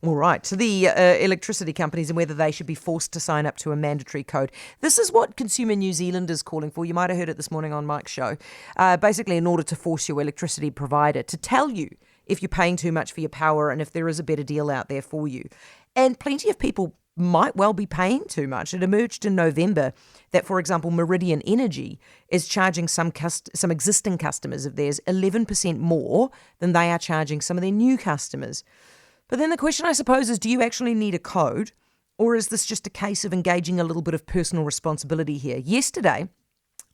All right, to the electricity companies and whether they should be forced to sign up to a mandatory code. This is what Consumer New Zealand is calling for. You might have heard it this morning on Mike's show. Basically, in order to force your electricity provider to tell you if you're paying too much for your power and if there is a better deal out there for you. And plenty of people might well be paying too much. It emerged in November that, for example, Meridian Energy is charging some existing customers of theirs 11% more than they are charging some of their new customers. But then the question, I suppose, is do you actually need a code, or is this just a case of engaging a little bit of personal responsibility here? Yesterday,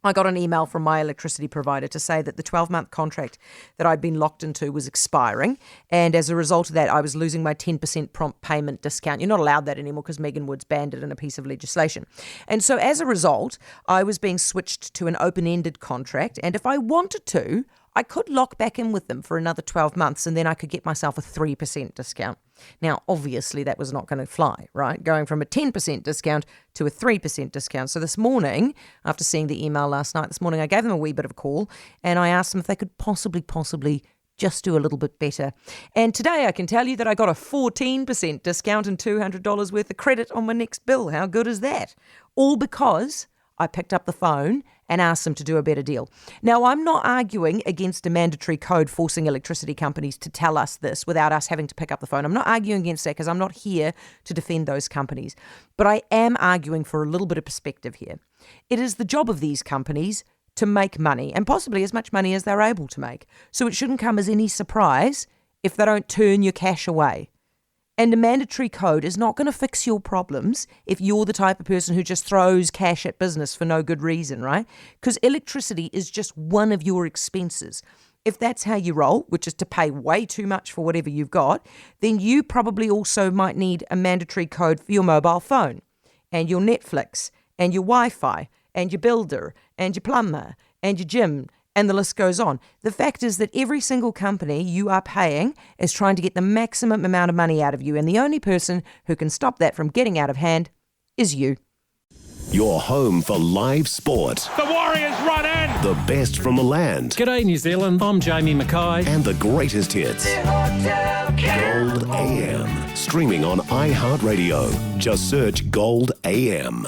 I got an email from my electricity provider to say that the 12-month contract that I'd been locked into was expiring, and as a result of that, I was losing my 10% prompt payment discount. You're not allowed that anymore because Megan Woods banned it in a piece of legislation. And so as a result, I was being switched to an open-ended contract, and if I wanted to, I could lock back in with them for another 12 months and then I could get myself a 3% discount. Now, obviously, that was not going to fly, right? Going from a 10% discount to a 3% discount. So this morning, after seeing the email last night, I gave them a wee bit of a call and I asked them if they could possibly just do a little bit better. And today I can tell you that I got a 14% discount and $200 worth of credit on my next bill. How good is that? All because I picked up the phone and asked them to do a better deal. Now, I'm not arguing against a mandatory code forcing electricity companies to tell us this without us having to pick up the phone. I'm not arguing against that because I'm not here to defend those companies. But I am arguing for a little bit of perspective here. It is the job of these companies to make money, and possibly as much money as they're able to make. So it shouldn't come as any surprise if they don't turn your cash away. And a mandatory code is not going to fix your problems if you're the type of person who just throws cash at business for no good reason, right? Because electricity is just one of your expenses. If that's how you roll, which is to pay way too much for whatever you've got, then you probably also might need a mandatory code for your mobile phone and your Netflix and your Wi-Fi and your builder and your plumber and your gym. And the list goes on. The fact is that every single company you are paying is trying to get the maximum amount of money out of you. And the only person who can stop that from getting out of hand is you. Your home for live sport. The Warriors run in. The best from the land. G'day New Zealand, I'm Jamie Mackay. And the greatest hits. Gold AM. Streaming on iHeartRadio. Just search Gold AM.